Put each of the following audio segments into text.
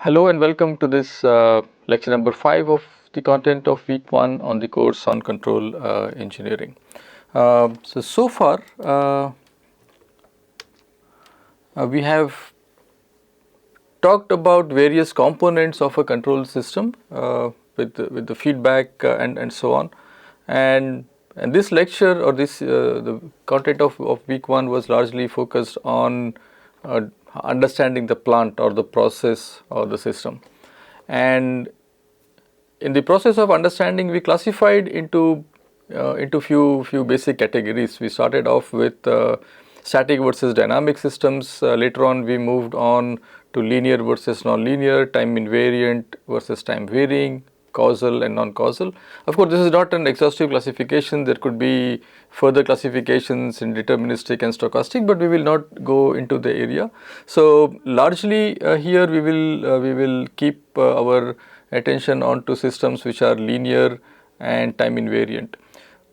Hello and welcome to this lecture number 5 of the content of week 1 on the course on control engineering. So far we have talked about various components of a control system with the feedback and so on, and this lecture or this the content of week 1 was largely focused on understanding the plant or the process or the system. And in the process of understanding, we classified into few basic categories. We started off with static versus dynamic systems. Later on, we moved on to linear versus non-linear, time invariant versus time varying, causal and non-causal. Of course, this is not an exhaustive classification. There could be further classifications in deterministic and stochastic, but we will not go into the area. So largely here we will keep our attention onto systems which are linear and time invariant.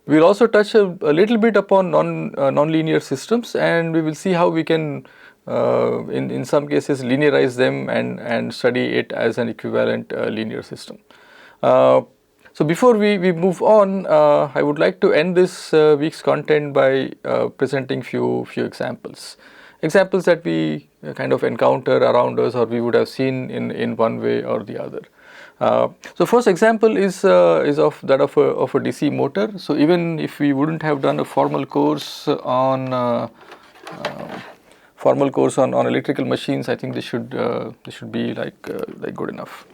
We will also touch a little bit upon non-linear systems, and we will see how we can in some cases linearize them and study it as an equivalent linear system. So before we move on, I would like to end this week's content by presenting few examples that we kind of encounter around us or we would have seen in one way or the other. So first example is of that of a DC motor. So even if we wouldn't have done a formal course on electrical machines, I think this should be like good enough.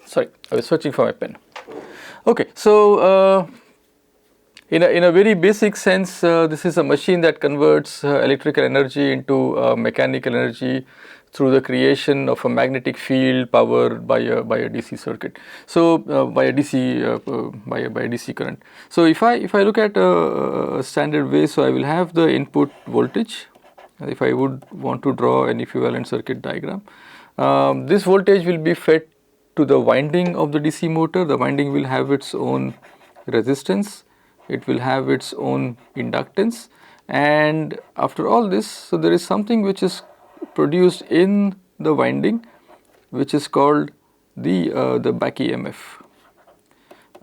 Sorry, I was searching for my pen. Okay, so in a very basic sense, this is a machine that converts electrical energy into mechanical energy through the creation of a magnetic field powered by a DC circuit. So by a DC current. So if I look at a standard way, so I will have the input voltage. If I would want to draw an equivalent circuit diagram, this voltage will be fed to the winding of the DC motor. The winding will have its own resistance, it will have its own inductance, and after all this, so there is something which is produced in the winding which is called the back EMF.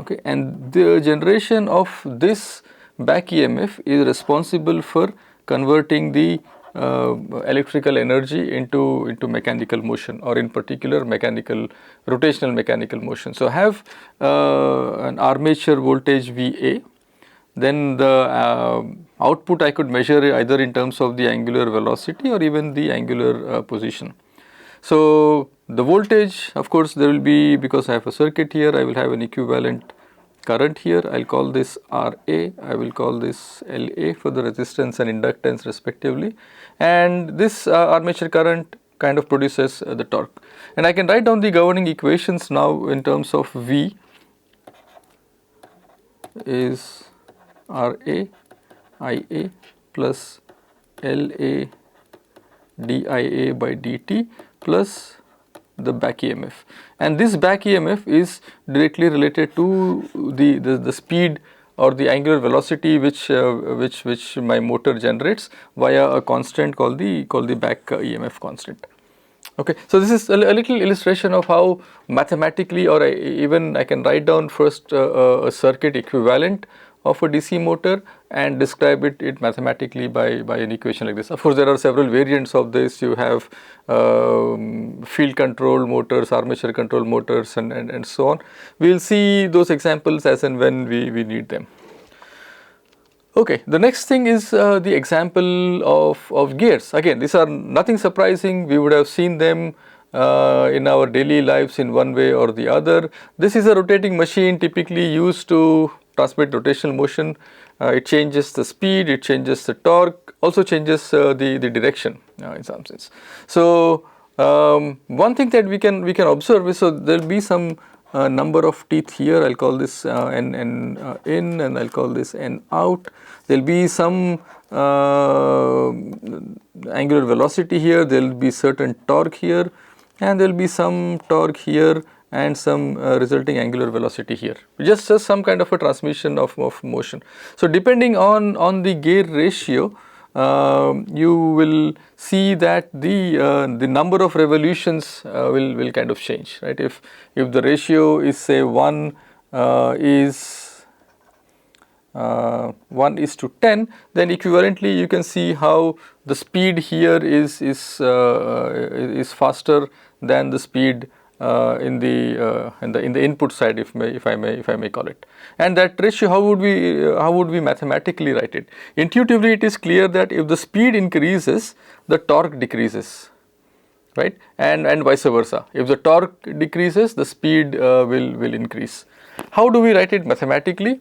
Okay, and the generation of this back EMF is responsible for converting the electrical energy into mechanical motion, or in particular rotational mechanical motion. So I have an armature voltage VA, then the output I could measure either in terms of the angular velocity or even the angular position. So the voltage, of course, there will be, because I have a circuit here, I will have an equivalent current here. I will call this RA, I will call this LA for the resistance and inductance respectively, and this armature current kind of produces the torque. And I can write down the governing equations now in terms of V is RA IA plus LA DIA by dt plus the back EMF, and this back EMF is directly related to the speed or the angular velocity which my motor generates via a constant called the back EMF constant. Okay, so this is a little illustration of how mathematically, or even I can write down first a circuit equivalent of a DC motor and describe it mathematically by an equation like this. Of course, there are several variants of this. You have field control motors, armature control motors, and so on. We will see those examples as and when we need them. Okay, the next thing is the example of gears. Again, these are nothing surprising. We would have seen them in our daily lives in one way or the other. This is a rotating machine typically used to transmit rotational motion. It changes the speed, it changes the torque, also changes the direction in some sense. So one thing that we can observe is, so there will be some number of teeth here. I will call this N in and I will call this N out. There will be some angular velocity here, there will be certain torque here, and there will be some torque here and some resulting angular velocity here, just some kind of a transmission of motion. So, depending on the gear ratio, you will see that the number of revolutions will kind of change, right. If the ratio is say 1 is to 10, then equivalently you can see how the speed here is faster than the speed in the input side, if I may call it. And that ratio, how would we mathematically write it? Intuitively, it is clear that if the speed increases, the torque decreases, right, and vice versa. If the torque decreases, the speed will increase. How do we write it mathematically?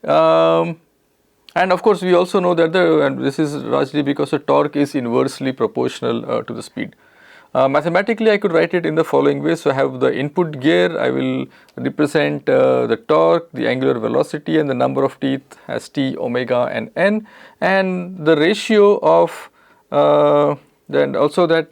And of course, we also know that and this is largely because the torque is inversely proportional to the speed. Mathematically, I could write it in the following way. So, I have the input gear, I will represent the torque, the angular velocity, and the number of teeth as t, omega and n, and the ratio of then also that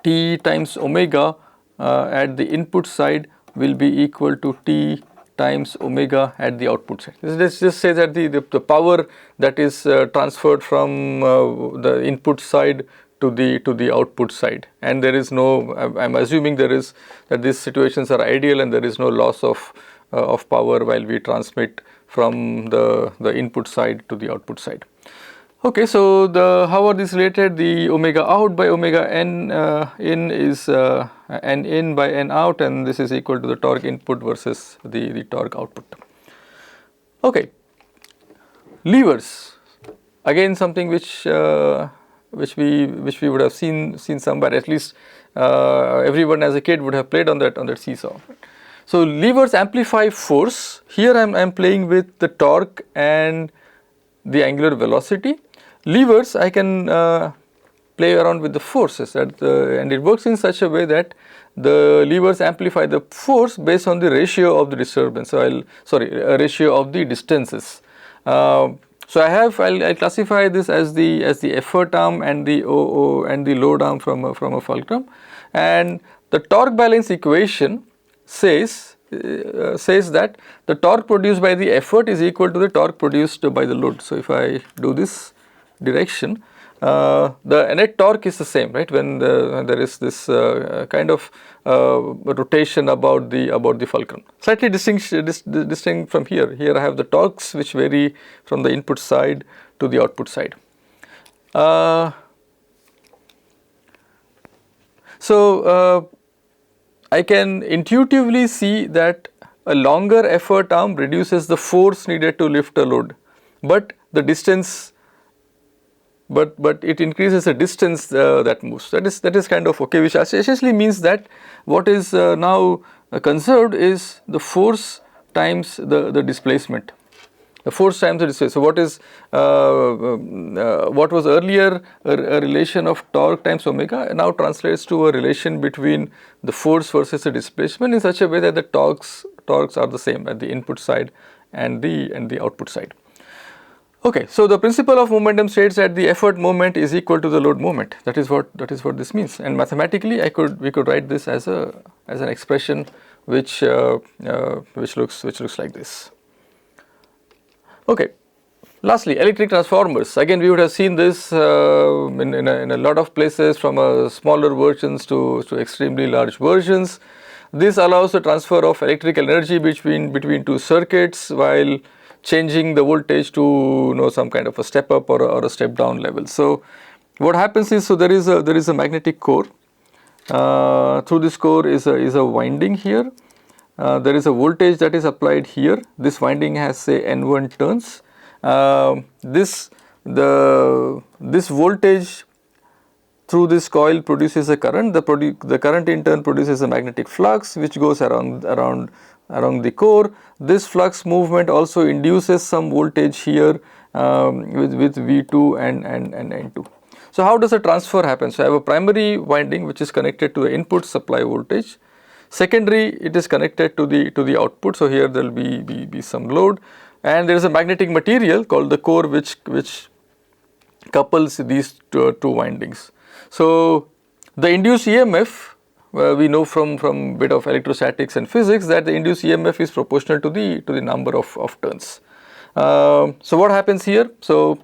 t times omega at the input side will be equal to t times omega at the output side. Let us just say that the power that is transferred from the input side to the output side, and there is no, I am assuming that these situations are ideal and there is no loss of power while we transmit from the input side to the output side. Okay, so how are these related? The omega out by omega n in is n in by n out, and this is equal to the torque input versus the torque output. Okay, levers, again something which we would have seen somewhere, at least everyone as a kid would have played on that seesaw. So, levers amplify force. Here I am playing with the torque and the angular velocity. Levers, I can play around with the forces, and it works in such a way that the levers amplify the force based on the ratio of the disturbance. So, ratio of the distances. So, I'll classify this as the effort arm and the load arm from a fulcrum, and the torque balance equation says that the torque produced by the effort is equal to the torque produced by the load. So, if I do this direction, the net torque is the same, right, when there is this kind of rotation about the fulcrum. Slightly distinct from here. Here I have the torques which vary from the input side to the output side. So, I can intuitively see that a longer effort arm reduces the force needed to lift a load, but the distance, but it increases the distance that moves. That is kind of okay, which essentially means that what is now conserved is the force times the displacement. The force times the displacement. So, what was earlier a relation of torque times omega now translates to a relation between the force versus the displacement in such a way that the torques are the same at the input side and the output side. Okay, so the principle of momentum states that the effort moment is equal to the load moment. That is what this means, and mathematically we could write this as an expression which looks like this. Okay, lastly, electric transformers. Again, we would have seen this in a lot of places, from smaller versions to extremely large versions. This allows the transfer of electrical energy between two circuits while changing the voltage to some kind of a step up or a step down level. So, what happens is, there is a magnetic core. Through this core is a winding here. There is a voltage that is applied here. This winding has say N1 turns. This voltage through this coil produces a current. The current in turn produces a magnetic flux which goes around the core. This flux movement also induces some voltage here with V2 and N2. So, how does the transfer happen? So, I have a primary winding which is connected to the input supply voltage. Secondary, it is connected to the output. So, here there will be some load, and there is a magnetic material called the core which couples these two windings. So, the induced EMF we know from bit of electrostatics and physics that the induced EMF is proportional to the number of turns. So what happens here? So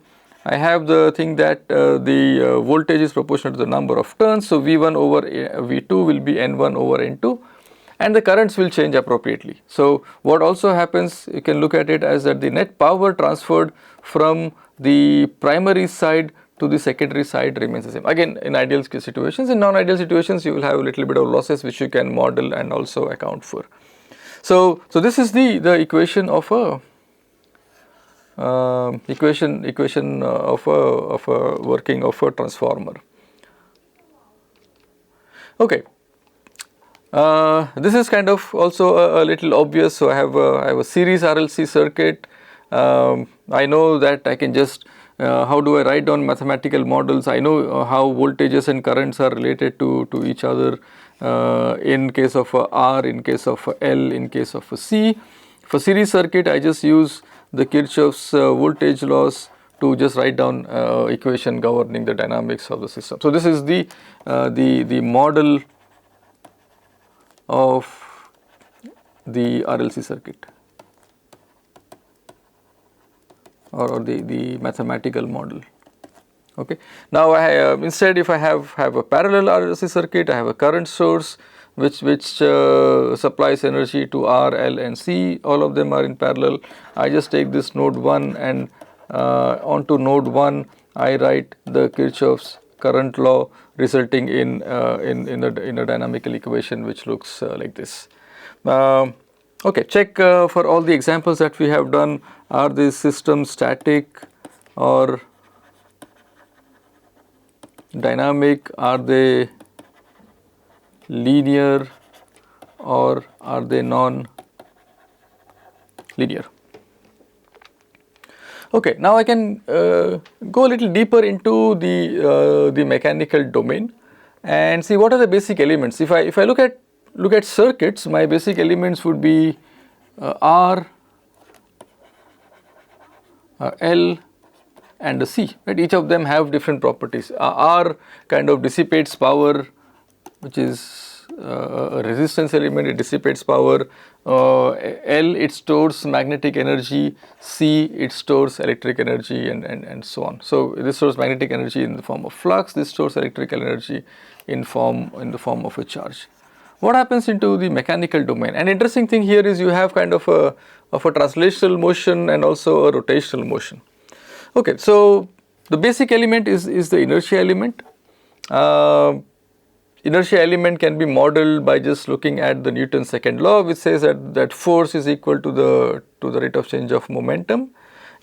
I have the thing that the voltage is proportional to the number of turns. So V1 over V2 will be N1 over N2, and the currents will change appropriately. So what also happens, you can look at it as that the net power transferred from the primary side to the secondary side remains the same. Again, in ideal situations. In non-ideal situations, you will have a little bit of losses which you can model and also account for. So this is the equation of a equation of a working of a transformer. Okay. This is kind of also a little obvious. So I have a series RLC circuit. I know that I can just how do I write down mathematical models? I know how voltages and currents are related to each other in case of a R, in case of a L, in case of a C. For series circuit, I just use the Kirchhoff's voltage laws to just write down equation governing the dynamics of the system. So this is the model of the RLC circuit, or the mathematical model. Okay. Now I instead, if I have a parallel RLC circuit, I have a current source which supplies energy to R, L and C. All of them are in parallel. I just take this node 1 and onto node 1 I write the Kirchhoff's current law, resulting in a dynamical equation which looks like this. Okay, check for all the examples that we have done. Are these systems static or dynamic? Are they linear or are they non-linear? Okay, now I can go a little deeper into the mechanical domain and see what are the basic elements. If I look at circuits, my basic elements would be R, L and the C, right? Each of them have different properties. R kind of dissipates power, which is a resistance element, it dissipates power. L, it stores magnetic energy. C, it stores electric energy, and so on. So this stores magnetic energy in the form of flux, this stores electrical energy in the form of a charge. What happens into the mechanical domain? An interesting thing here is you have kind of a translational motion and also a rotational motion. Okay, so the basic element is the inertia element. Inertia element can be modeled by just looking at the Newton's second law, which says that force is equal to the rate of change of momentum,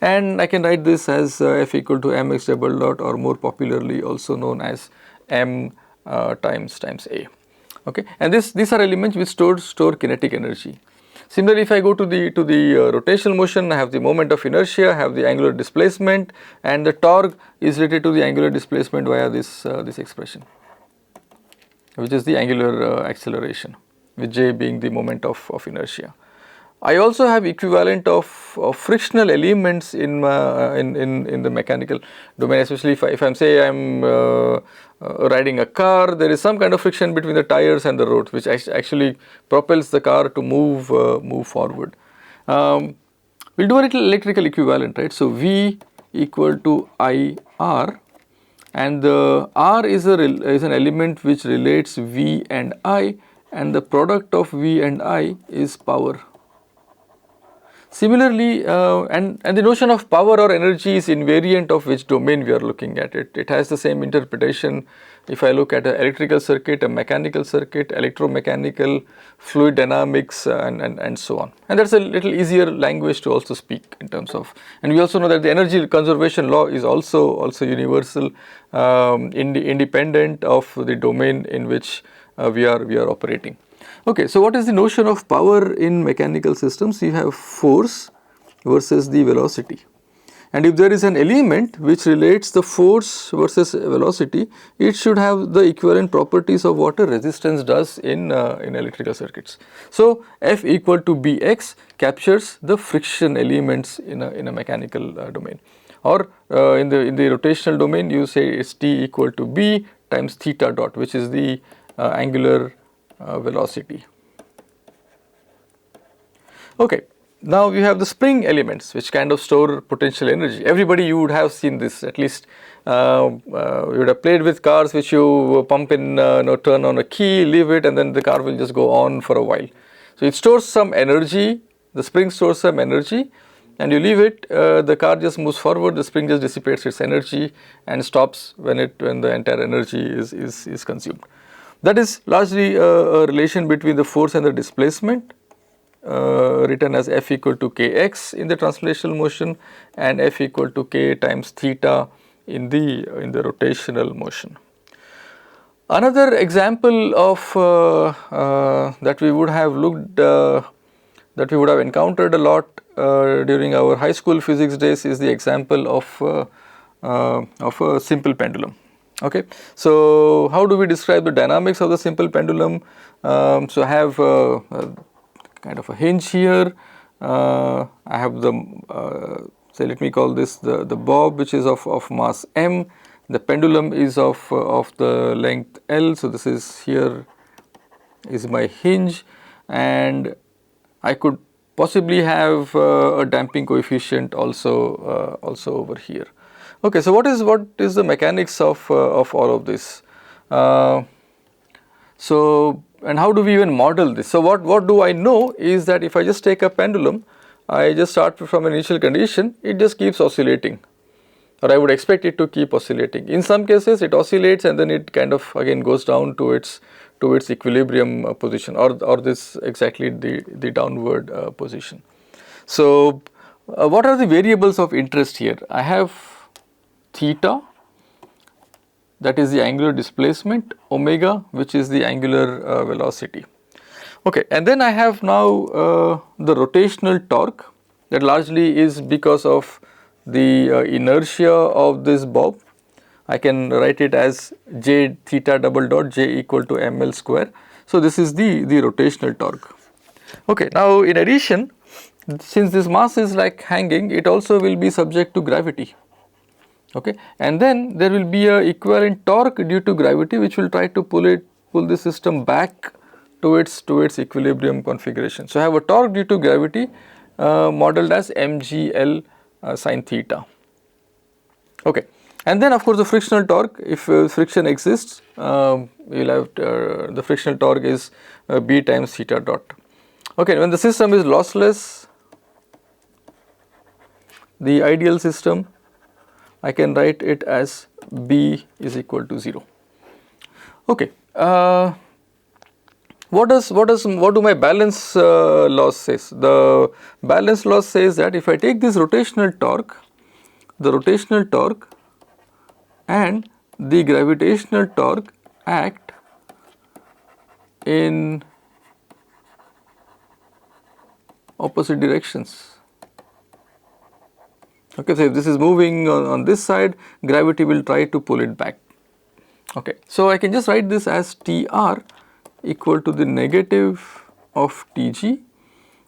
and I can write this as F equal to mx double dot, or more popularly also known as m times A. Okay, and these are elements which store kinetic energy. Similarly, if I go to the rotational motion, I have the moment of inertia, I have the angular displacement, and the torque is related to the angular displacement via this expression, which is the angular acceleration, with J being the moment of inertia. I also have equivalent of frictional elements in the mechanical domain, especially if I'm riding a car, there is some kind of friction between the tires and the road, which actually propels the car to move forward. We'll do a little electrical equivalent, right? So V equal to IR, and the R is an element which relates V and I, and the product of V and I is power. Similarly, and the notion of power or energy is invariant of which domain we are looking at it. It has the same interpretation if I look at an electrical circuit, a mechanical circuit, electromechanical, fluid dynamics, and so on. And that's a little easier language to also speak in terms of. And we also know that the energy conservation law is also universal, independent of the domain in which we are operating. Okay, so what is the notion of power in mechanical systems? You have force versus the velocity, and if there is an element which relates the force versus velocity, it should have the equivalent properties of what a resistance does in electrical circuits. So F equal to Bx captures the friction elements in a mechanical domain, or in the rotational domain you say it's T equal to B times theta dot, which is the angular velocity. Okay. Now you have the spring elements which kind of store potential energy. Everybody, you would have seen this, at least you would have played with cars which you pump in, turn on a key, leave it, and then the car will just go on for a while. So it stores some energy, the spring stores some energy, and you leave it, the car just moves forward, the spring just dissipates its energy and stops when the entire energy is consumed. That is largely a relation between the force and the displacement. Written as F equal to kx in the translational motion and F equal to k times theta in the rotational motion. Another example of that we would have looked that we would have encountered a lot during our high school physics days is the example of a simple pendulum. Okay, so how do we describe the dynamics of the simple pendulum? So I have kind of a hinge here. I have the say, let me call this the bob, which is of mass m. The pendulum is of the length L. So this is here is my hinge, and I could possibly have a damping coefficient also over here. Okay, so what is the mechanics of all of this? And how do we even model this? So what do I know is that if I just take a pendulum, I just start from an initial condition, it just keeps oscillating, or I would expect it to keep oscillating. In some cases it oscillates and then it kind of again goes down to its equilibrium position, or this exactly the downward position. So what are the variables of interest here? I have theta, that is the angular displacement, omega, which is the angular velocity. Okay, and then I have now the rotational torque, that largely is because of the inertia of this bob. I can write it as j theta double dot j equal to ml square. So this is the rotational torque. Okay, now in addition, since this mass is like hanging, it also will be subject to gravity. Okay, and then there will be a equivalent torque due to gravity which will try to pull the system back to its equilibrium configuration. So I have a torque due to gravity modeled as mgl sin theta. Okay, and then of course the frictional torque, if friction exists, you will have the frictional torque is b times theta dot. Okay, when the system is lossless, the ideal system, I can write it as b is equal to 0. Okay, what do my balance laws says? The balance law says that if I take this rotational torque, the rotational torque and the gravitational torque act in opposite directions. Okay, so if this is moving on this side, gravity will try to pull it back. Okay, so I can just write this as Tr equal to the negative of Tg,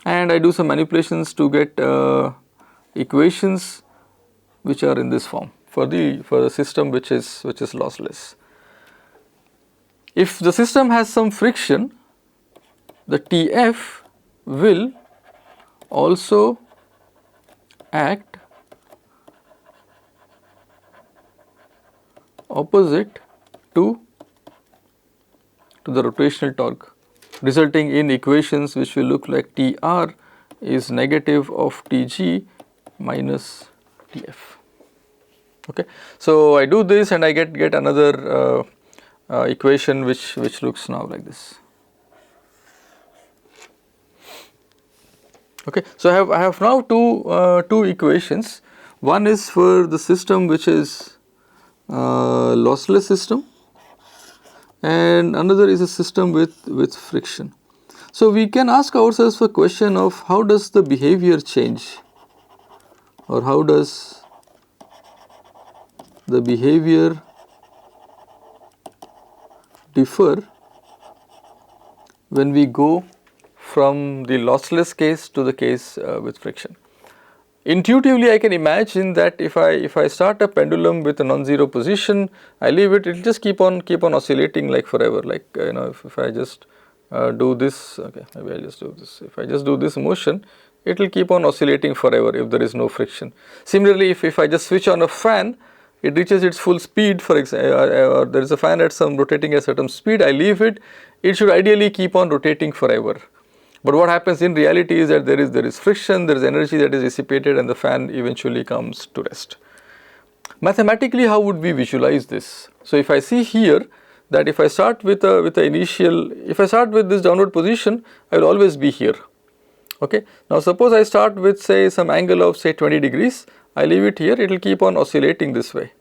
and I do some manipulations to get equations which are in this form for the system which is lossless. If the system has some friction, the Tf will also act opposite to the rotational torque, resulting in equations which will look like Tr is negative of Tg minus Tf. Okay, so I do this and I get another equation which looks now like this. Okay, so I have now two equations. One is for the system which is lossless system, and another is a system with friction. So we can ask ourselves a question of how does the behavior change, or how does the behavior differ when we go from the lossless case to the case with friction. Intuitively, I can imagine that if I start a pendulum with a non-zero position, I leave it, it will just keep on oscillating like forever. Like if I just do this, okay, maybe I will just do this. If I just do this motion, it will keep on oscillating forever if there is no friction. Similarly, if I just switch on a fan, it reaches its full speed, for example, or there is a fan at some rotating at a certain speed, I leave it, it should ideally keep on rotating forever. But what happens in reality is that there is friction, there is energy that is dissipated, and the fan eventually comes to rest. Mathematically, how would we visualize this? So if I see here that if I start with if I start with this downward position, I will always be here. Okay. Now suppose I start with say some angle of say 20 degrees, I leave it here, it will keep on oscillating this way,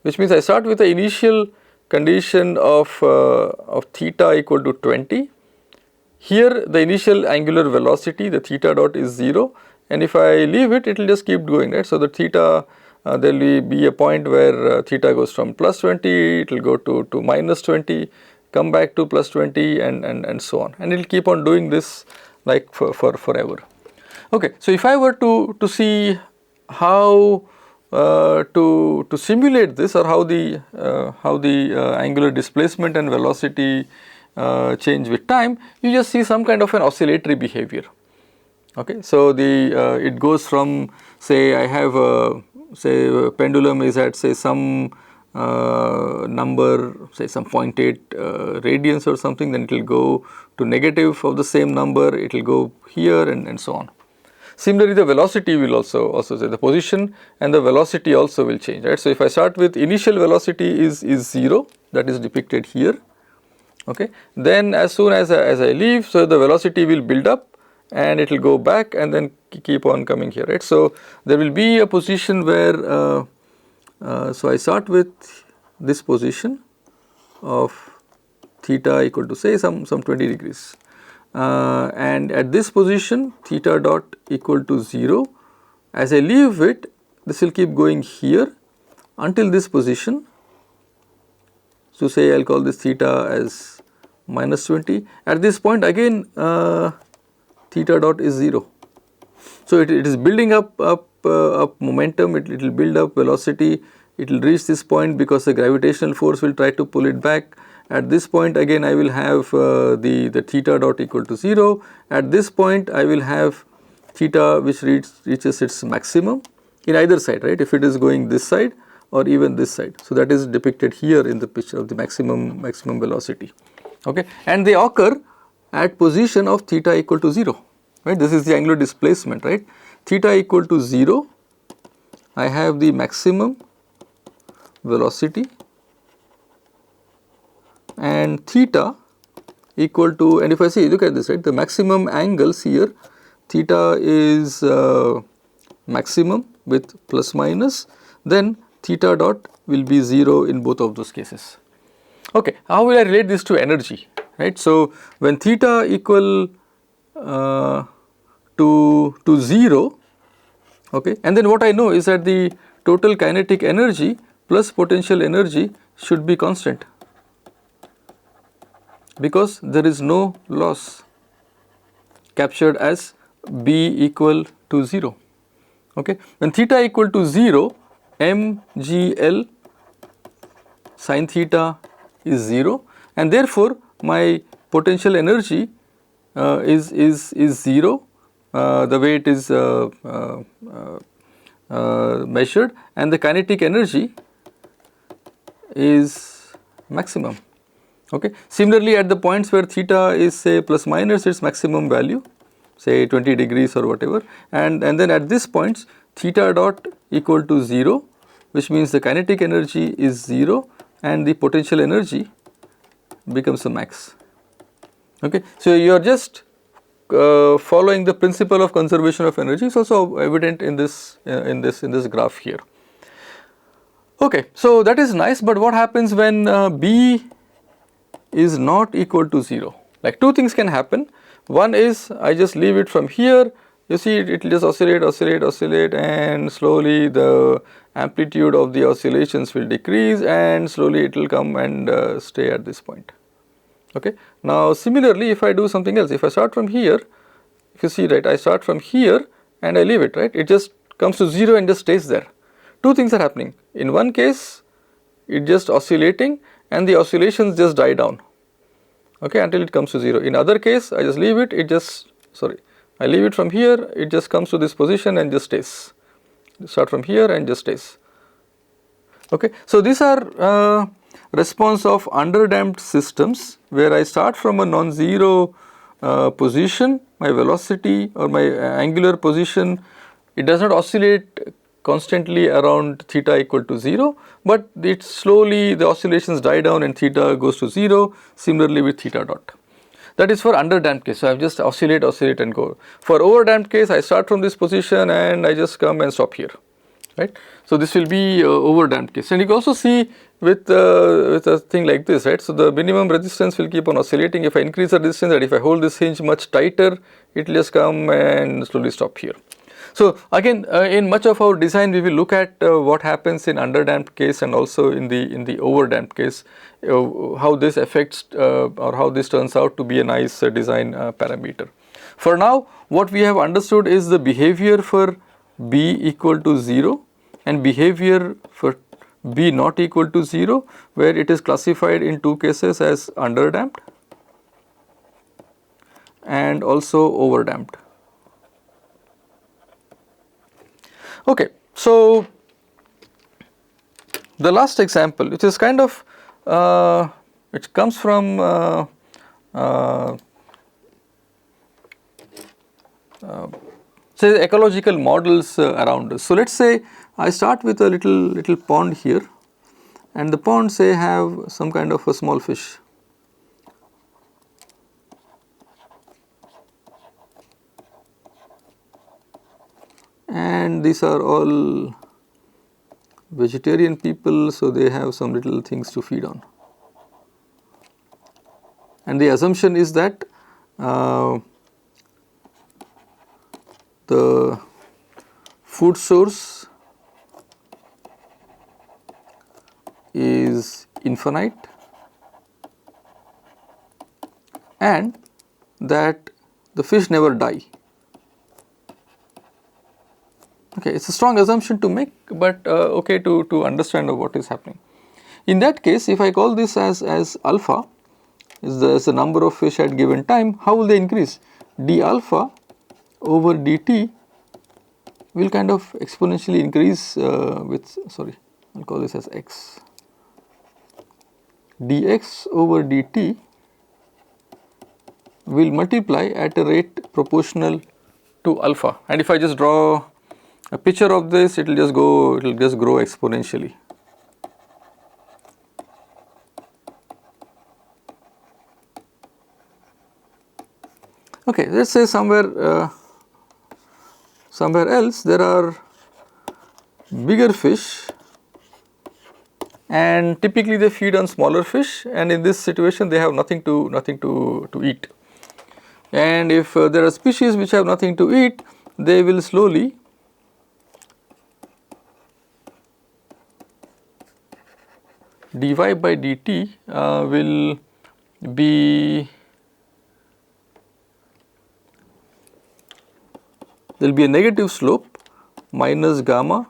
which means I start with the initial condition of theta equal to 20. Here the initial angular velocity, the theta dot is 0, and if I leave it, it will just keep going, right. So the theta, there will be a point where theta goes from plus 20, it will go to minus 20, come back to plus 20, and so on, and it will keep on doing this like for forever. Okay, so if I were to see how to simulate this, or how the angular displacement and velocity change with time, you just see some kind of an oscillatory behavior. Okay, so it goes from, say I have a pendulum is at say some number, say some 0.8 radians or something, then it will go to negative of the same number, it will go here, and so on. Similarly, the velocity will also say the position and the velocity also will change, right. So if I start with initial velocity is 0, that is depicted here. Okay, then as soon as I leave, so the velocity will build up and it will go back and then keep on coming here, right. So there will be a position where so I start with this position of theta equal to say some 20 degrees, and at this position theta dot equal to 0. As I leave it, this will keep going here until this position. So say I will call this theta as minus 20. At this point again theta dot is 0. So it is building up momentum, it will build up velocity, it will reach this point because the gravitational force will try to pull it back. At this point again I will have the theta dot equal to 0. At this point I will have theta which reaches its maximum in either side, right, if it is going this side or even this side. So that is depicted here in the picture of the maximum velocity. Okay, and they occur at position of theta equal to 0, right. This is the angular displacement, right. Theta equal to 0, I have the maximum velocity, and theta equal to, and if I see, look at this, right, the maximum angles here, theta is maximum with plus minus, then theta dot will be 0 in both of those cases. Okay, how will I relate this to energy, right. So when theta equal to 0, okay, and then what I know is that the total kinetic energy plus potential energy should be constant, because there is no loss captured as B equal to 0. Okay, when theta equal to 0, mgl sin theta is 0, and therefore my potential energy is 0 the way it is measured, and the kinetic energy is maximum. Okay. Similarly, at the points where theta is say plus minus its maximum value, say 20 degrees or whatever, and then at this points theta dot equal to 0, which means the kinetic energy is 0 and the potential energy becomes a max. Okay. So you are just following the principle of conservation of energy. It's also evident in this graph here. Okay, so that is nice, but what happens when B is not equal to 0? Like two things can happen. One is I just leave it from here, you see it will just oscillate, and slowly the amplitude of the oscillations will decrease and slowly it will come and stay at this point. Okay. Now similarly, if I do something else, if I start from here, if you see, right, I start from here and I leave it, right, it just comes to 0 and just stays there. Two things are happening. In one case, it just oscillating and the oscillations just die down. okay, until it comes to 0. In other case, I just leave it, I leave it from here, it just comes to this position and just stays. Start from here and just stays. Okay. So, these are response of underdamped systems where I start from a non-zero position, my velocity or my angular position, it does not oscillate constantly around theta equal to 0, but it slowly the oscillations die down and theta goes to 0, similarly with theta dot. That is for underdamped case. So, I just oscillate and go. For overdamped case, I start from this position and I just come and stop here, right. So, this will be overdamped case, and you can also see with a thing like this, right. So, the minimum resistance will keep on oscillating. If I increase the resistance and if I hold this hinge much tighter, it will just come and slowly stop here. So, again in much of our design we will look at what happens in underdamped case and also in the overdamped case, how this affects or how this turns out to be a nice design parameter. For now, what we have understood is the behavior for B equal to 0 and behavior for B not equal to 0, where it is classified in two cases as underdamped and also overdamped. Okay. So, the last example, which is kind of which comes from say ecological models around us. So, let us say I start with a little pond here, and the pond say have some kind of a small fish. And these are all vegetarian people, so they have some little things to feed on. And the assumption is that the food source is infinite and that the fish never die. Okay, it is a strong assumption to make, but okay to understand what is happening. In that case, if I call this as alpha is the number of fish at given time, how will they increase? D alpha over dt will kind of exponentially increase with, sorry, I will call this as x. dx over dt will multiply at a rate proportional to alpha, and if I just draw a picture of this, it will just grow exponentially. Okay, let us say somewhere else there are bigger fish and typically they feed on smaller fish, and in this situation they have nothing to eat. And if there are species which have nothing to eat, they will slowly dy by dt will be, there will be a negative slope minus gamma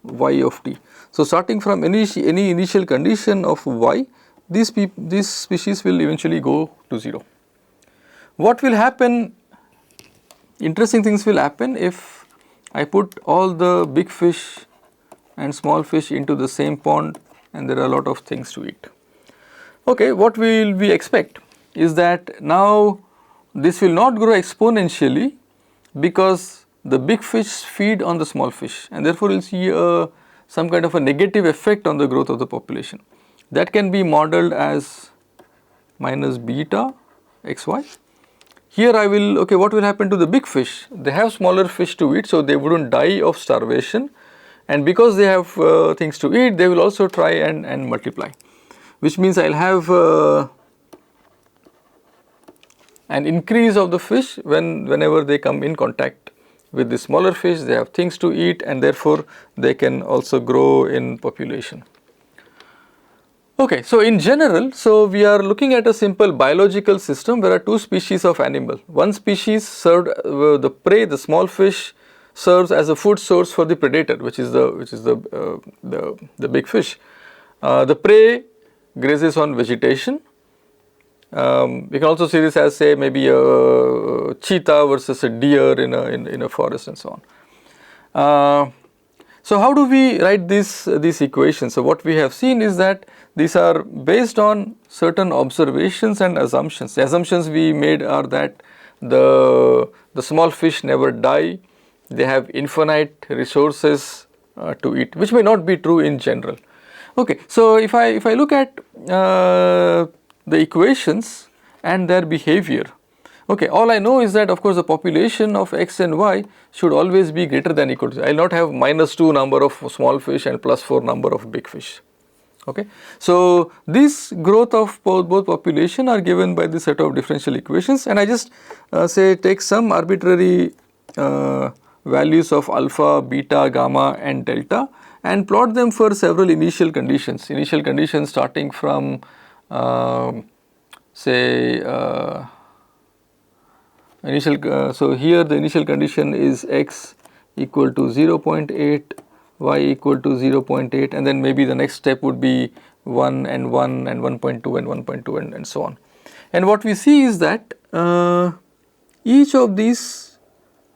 y of t. So, starting from any initial condition of y, these species will eventually go to 0. What will happen, interesting things will happen if I put all the big fish and small fish into the same pond and there are a lot of things to eat. Okay, what will we expect is that now this will not grow exponentially because the big fish feed on the small fish, and therefore you will see some kind of a negative effect on the growth of the population. That can be modeled as minus beta xy. Here I will, okay, what will happen to the big fish? They have smaller fish to eat, so they would not die of starvation, and because they have things to eat, they will also try and multiply, which means I will have an increase of the fish whenever they come in contact with the smaller fish. They have things to eat and therefore they can also grow in population. Okay, so in general, so we are looking at a simple biological system where are two species of animal. One species served the prey, the small fish serves as a food source for the predator, which is the big fish. The prey grazes on vegetation We can also see this as, say, maybe a cheetah versus a deer in a forest and so on. So how do we write these equations? So what we have seen is that these are based on certain observations and assumptions. The assumptions we made are that the small fish never die, they have infinite resources to eat, which may not be true in general. Okay, so if I look at the equations and their behavior, okay, all I know is that of course the population of x and y should always be greater than equal to, I will not have -2 number of small fish and +4 number of big fish. Okay. So this growth of both population are given by this set of differential equations, and I just say take some arbitrary values of alpha, beta, gamma and delta and plot them for several initial conditions starting from say so here the initial condition is x equal to 0.8, y equal to 0.8, and then maybe the next step would be 1 and 1 and 1.2 and 1.2 and so on. And what we see is that each of these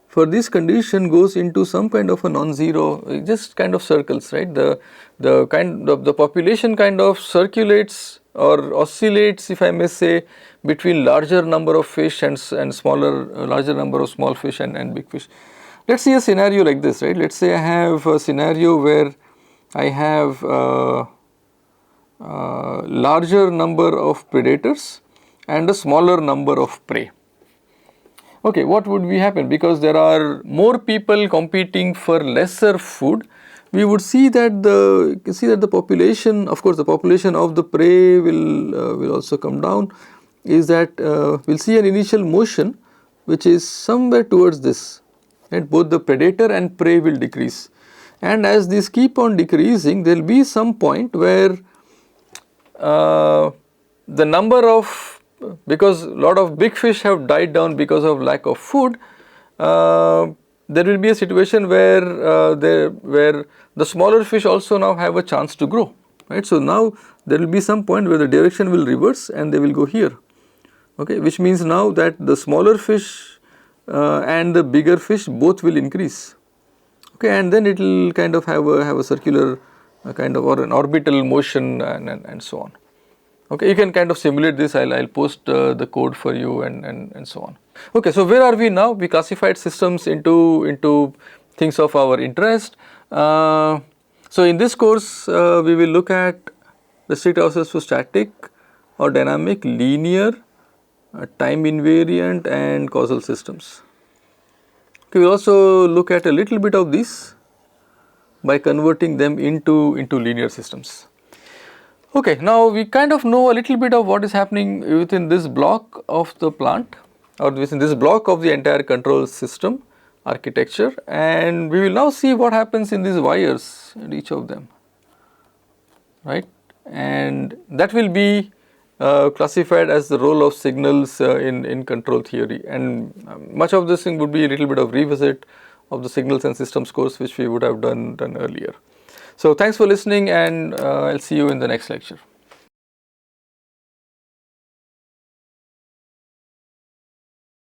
for this condition goes into some kind of a non-zero, just kind of circles, right. The population kind of circulates or oscillates, if I may say, between larger number of fish and smaller, larger number of small fish and big fish. Let us see a scenario like this, right. Let us say I have a scenario where I have larger number of predators and a smaller number of prey. Okay, what would be happen? Because there are more people competing for lesser food, we would see that the population, of course the population of the prey will also come down, is that we will see an initial motion which is somewhere towards this, right. Both the predator and prey will decrease, and as these keep on decreasing, there will be some point where the number of, because a lot of big fish have died down because of lack of food, there will be a situation where the smaller fish also now have a chance to grow, right. So now there will be some point where the direction will reverse and they will go here, okay, which means now that the smaller fish and the bigger fish both will increase, okay, and then it will kind of have a circular kind of or an orbital motion and so on. Okay, you can kind of simulate this. I'll post the code for you and so on. Okay, so where are we now? We classified systems into things of our interest. So in this course, we will look at restrict ourselves to static or dynamic, linear, time invariant and causal systems. Okay, we will also look at a little bit of this by converting them into linear systems. Okay, now we kind of know a little bit of what is happening within this block of the plant or within this block of the entire control system architecture, and we will now see what happens in these wires in each of them, right, and that will be classified as the role of signals in control theory, and much of this thing would be a little bit of revisit of the signals and systems course which we would have done earlier. So thanks for listening, and I'll see you in the next lecture.